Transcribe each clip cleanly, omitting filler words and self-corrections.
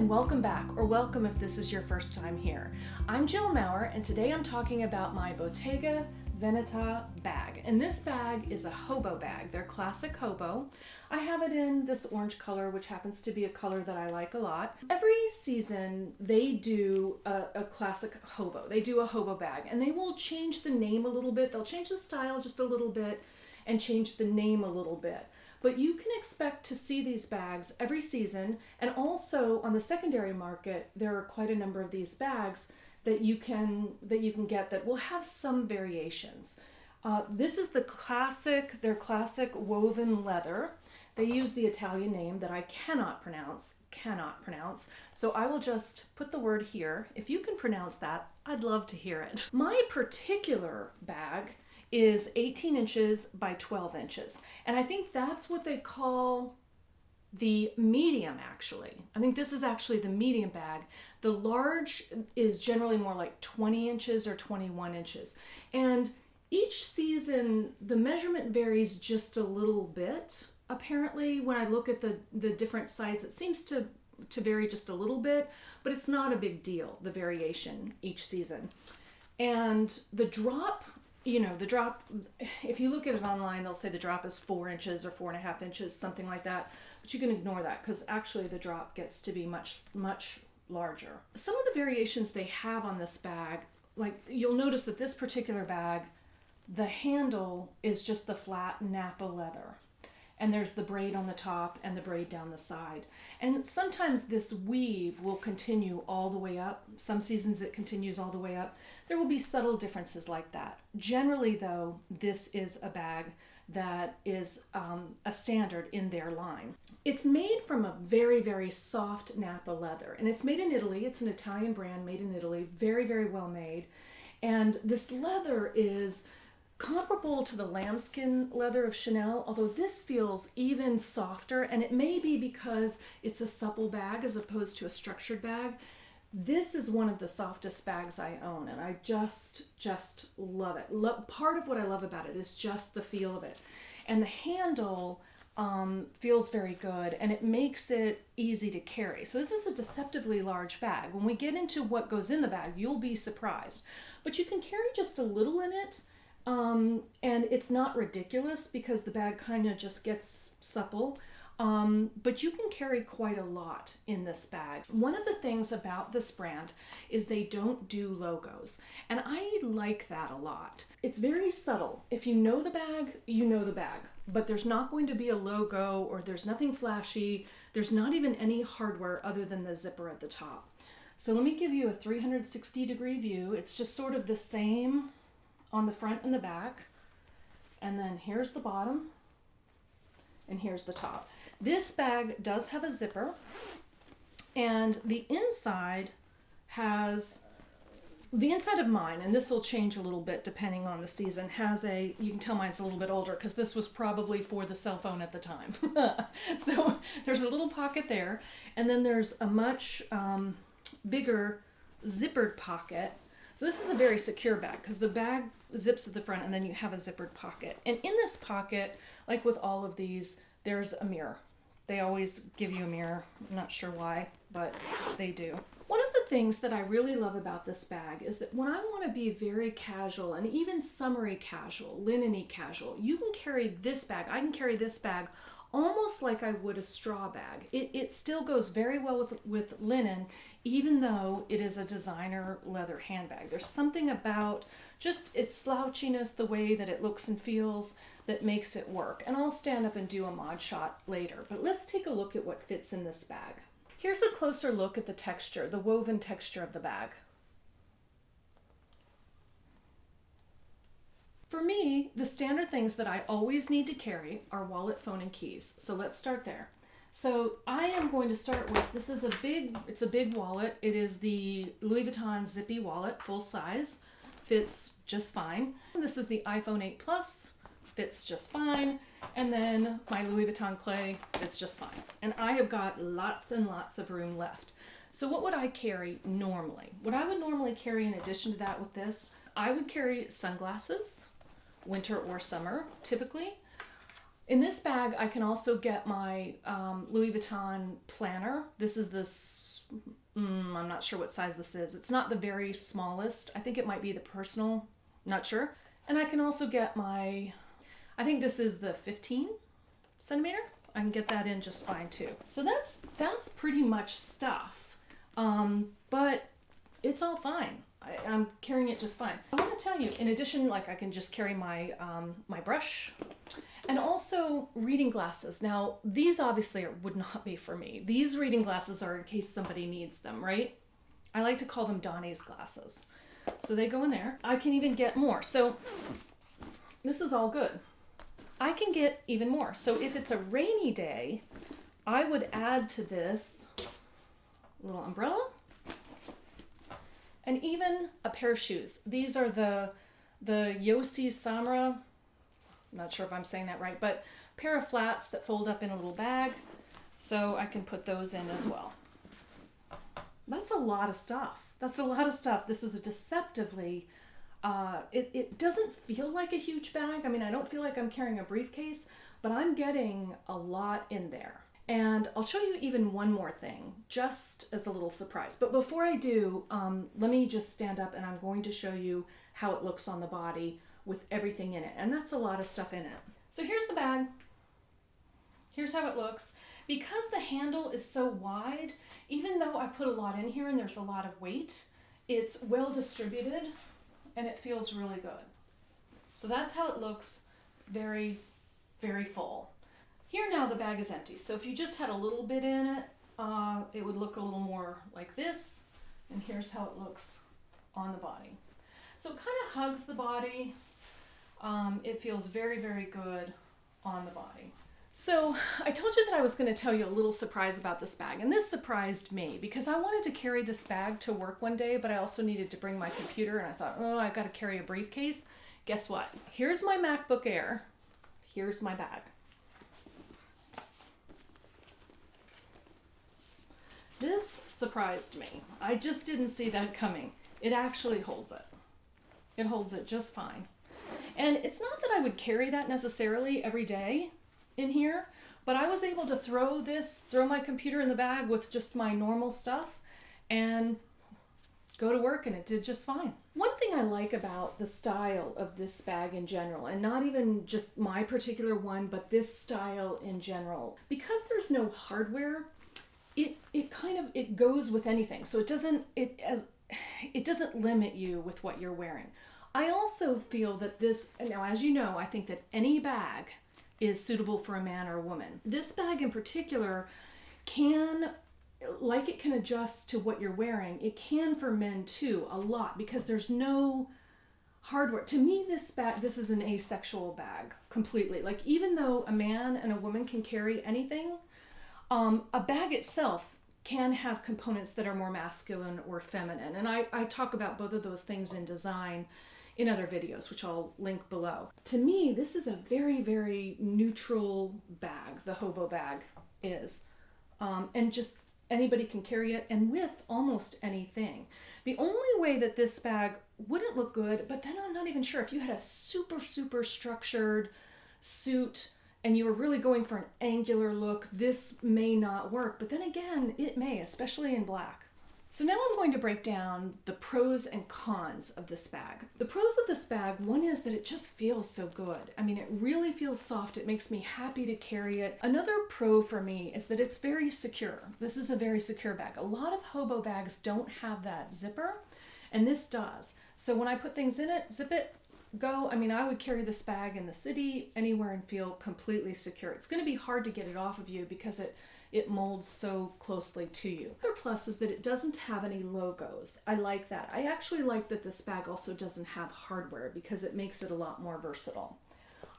and welcome back, or welcome if this is your first time here. I'm Jill Maurer, and today I'm talking about my Bottega Veneta bag. And this bag is a hobo bag. They're classic hobo. I have it in this orange color, which happens to be a color that I like a lot. Every season they do a classic hobo. They do a hobo bag, and they will change the name a little bit. They'll change the style just a little bit and change the name a little bit. But you can expect to see these bags every season, and also on the secondary market there are quite a number of these bags that you can get that will have some variations. This is their classic woven leather. They use the Italian name that I cannot pronounce. So I will just put the word here. If you can pronounce that, I'd love to hear it. My particular bag is 18 inches by 12 inches. And I think that's what they call the medium, actually. I think this is actually the medium bag. The large is generally more like 20 inches or 21 inches. And each season, the measurement varies just a little bit. Apparently, when I look at the different sites, it seems to vary just a little bit, but it's not a big deal, the variation each season. And the drop, if you look at it online, they'll say the drop is 4 inches or 4.5 inches, something like that. But you can ignore that because actually the drop gets to be much, much larger. Some of the variations they have on this bag, like you'll notice that this particular bag, the handle is just the flat Napa leather. And there's the braid on the top and the braid down the side. And sometimes this weave will continue all the way up. Some seasons it continues all the way up. There will be subtle differences like that. Generally though, this is a bag that is a standard in their line. It's made from a very, very soft Napa leather, and it's made in Italy. It's an Italian brand made in Italy, very, very well made. And this leather is comparable to the lambskin leather of Chanel, although this feels even softer, and it may be because it's a supple bag as opposed to a structured bag. This is one of the softest bags I own, and I just love it. Part of what I love about it is just the feel of it. And the handle feels very good, and it makes it easy to carry. So this is a deceptively large bag. When we get into what goes in the bag, you'll be surprised. But you can carry just a little in it, and it's not ridiculous because the bag kind of just gets supple. But you can carry quite a lot in this bag. One of the things about this brand is they don't do logos, and I like that a lot. It's very subtle. If you know the bag, you know the bag, but there's not going to be a logo or there's nothing flashy. There's not even any hardware other than the zipper at the top. So let me give you a 360-degree view. It's just sort of the same on the front and the back. And then here's the bottom, and here's the top. This bag does have a zipper, and the inside of mine, and this will change a little bit depending on the season, you can tell mine's a little bit older because this was probably for the cell phone at the time. So there's a little pocket there, and then there's a much bigger zippered pocket. So this is a very secure bag because the bag zips at the front and then you have a zippered pocket. And in this pocket, like with all of these, there's a mirror. They always give you a mirror. I'm not sure why, but they do. One of the things that I really love about this bag is that when I want to be very casual and even summery casual, linen-y casual, you can carry this bag. I can carry this bag almost like I would a straw bag. It still goes very well with linen, even though it is a designer leather handbag. There's something about just its slouchiness, the way that it looks and feels, that makes it work. And I'll stand up and do a mod shot later, but let's take a look at what fits in this bag. Here's a closer look at the texture, the woven texture of the bag. For me, the standard things that I always need to carry are wallet, phone, and keys. So let's start there. So I am going to start with, it's a big wallet. It is the Louis Vuitton Zippy wallet, full size, fits just fine. This is the iPhone 8 Plus, fits just fine. And then my Louis Vuitton Clay fits just fine. And I have got lots and lots of room left. So what would I carry normally? What I would normally carry in addition to that with this, I would carry sunglasses, winter or summer, typically. In this bag, I can also get my Louis Vuitton planner. This is this I'm not sure what size this is. It's not the very smallest. I think it might be the personal, not sure. And I can also get I think this is the 15 centimeter. I can get that in just fine too. So that's pretty much stuff. But it's all fine. I'm carrying it just fine. I want to tell you, in addition, like I can just carry my my brush and also reading glasses. Now, these obviously would not be for me. These reading glasses are in case somebody needs them, right? I like to call them Donnie's glasses. So they go in there. I can even get more. So this is all good. I can get even more. So if it's a rainy day, I would add to this little umbrella and even a pair of shoes. These are the Yossi Samra, I'm not sure if I'm saying that right, but pair of flats that fold up in a little bag. So I can put those in as well. That's a lot of stuff. That's a lot of stuff. This is a deceptively, it doesn't feel like a huge bag. I mean, I don't feel like I'm carrying a briefcase, but I'm getting a lot in there. And I'll show you even one more thing, just as a little surprise. But before I do, let me just stand up and I'm going to show you how it looks on the body with everything in it. And that's a lot of stuff in it. So here's the bag. Here's how it looks. Because the handle is so wide, even though I put a lot in here and there's a lot of weight, it's well distributed and it feels really good. So that's how it looks, very, very full. Here now the bag is empty. So if you just had a little bit in it, it would look a little more like this. And here's how it looks on the body. So it kind of hugs the body. It feels very, very good on the body. So I told you that I was going to tell you a little surprise about this bag, and this surprised me because I wanted to carry this bag to work one day, but I also needed to bring my computer, and I thought, oh, I've got to carry a briefcase. Guess what? Here's my MacBook Air. Here's my bag. This surprised me. I just didn't see that coming. It actually holds it. It holds it just fine. And it's not that I would carry that necessarily every day in here, but I was able to throw my computer in the bag with just my normal stuff and go to work, and it did just fine. One thing I like about the style of this bag in general, and not even just my particular one, but this style in general, because there's no hardware, it goes with anything. So it doesn't limit you with what you're wearing. I also feel that this, now as you know, I think that any bag is suitable for a man or a woman. This bag in particular can, like it can adjust to what you're wearing, it can for men too, a lot, because there's no hardware. To me, this is an asexual bag completely. Like, even though a man and a woman can carry anything, a bag itself can have components that are more masculine or feminine. And I talk about both of those things in design in other videos, which I'll link below. To me, this is a very, very neutral bag, the hobo bag is. And just anybody can carry it, and with almost anything. The only way that this bag wouldn't look good, but then I'm not even sure, if you had a super, super structured suit and you were really going for an angular look, this may not work. But then again, it may, especially in black. So now I'm going to break down the pros and cons of this bag. The pros of this bag, one is that it just feels so good. I mean, it really feels soft. It makes me happy to carry it. Another pro for me is that it's very secure. This is a very secure bag. A lot of hobo bags don't have that zipper, and this does. So when I put things in it, zip it, go. I mean, I would carry this bag in the city, anywhere, and feel completely secure. It's going to be hard to get it off of you because it molds so closely to you. Another plus is that it doesn't have any logos. I like that. I actually like that this bag also doesn't have hardware because it makes it a lot more versatile.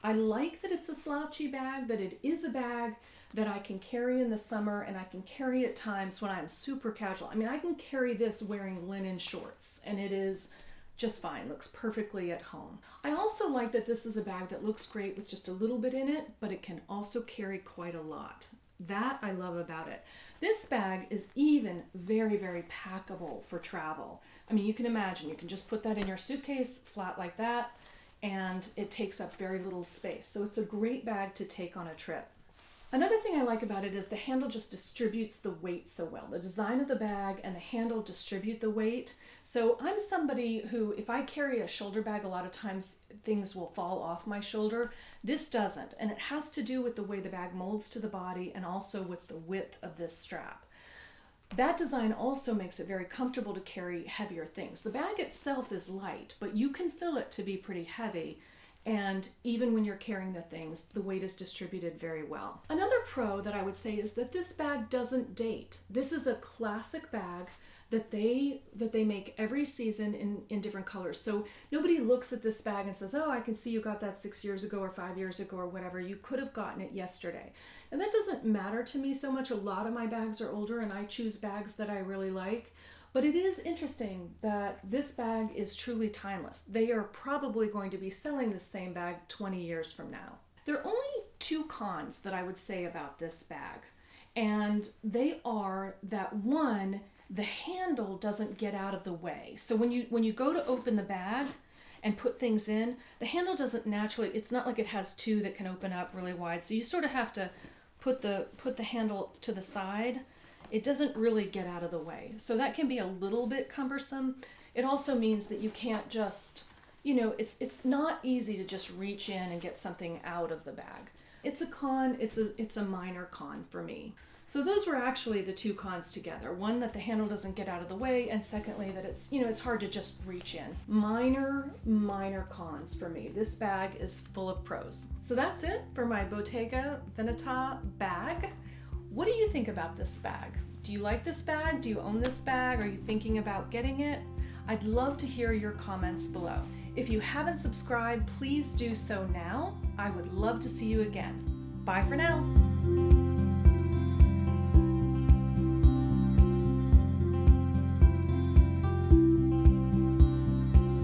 I like that it's a slouchy bag, that it is a bag that I can carry in the summer, and I can carry at times when I'm super casual. I mean, I can carry this wearing linen shorts, and it is just fine, looks perfectly at home. I also like that this is a bag that looks great with just a little bit in it, but it can also carry quite a lot. That I love about it. This bag is even very, very packable for travel. I mean, you can imagine, you can just put that in your suitcase flat like that, and it takes up very little space. So it's a great bag to take on a trip. Another thing I like about it is the handle just distributes the weight so well. The design of the bag and the handle distribute the weight. So I'm somebody who, if I carry a shoulder bag, a lot of times things will fall off my shoulder. This doesn't, and it has to do with the way the bag molds to the body and also with the width of this strap. That design also makes it very comfortable to carry heavier things. The bag itself is light, but you can fill it to be pretty heavy. And even when you're carrying the things, the weight is distributed very well. Another pro that I would say is that this bag doesn't date. This is a classic bag that they make every season in different colors. So nobody looks at this bag and says, oh, I can see you got that 6 years ago or 5 years ago or whatever. You could have gotten it yesterday. And that doesn't matter to me so much. A lot of my bags are older and I choose bags that I really like. But it is interesting that this bag is truly timeless. They are probably going to be selling the same bag 20 years from now. There are only 2 cons that I would say about this bag. And they are that, one, the handle doesn't get out of the way. So when you go to open the bag and put things in, the handle doesn't naturally, it's not like it has 2 that can open up really wide. So you sort of have to put the handle to the side. It doesn't really get out of the way. So that can be a little bit cumbersome. It also means that you can't just, it's not easy to just reach in and get something out of the bag. It's a con, it's a minor con for me. So those were actually the 2 cons together. One, that the handle doesn't get out of the way, and secondly, that it's hard to just reach in. Minor cons for me. This bag is full of pros. So that's it for my Bottega Veneta bag. What do you think about this bag? Do you like this bag? Do you own this bag? Are you thinking about getting it? I'd love to hear your comments below. If you haven't subscribed, please do so now. I would love to see you again. Bye for now.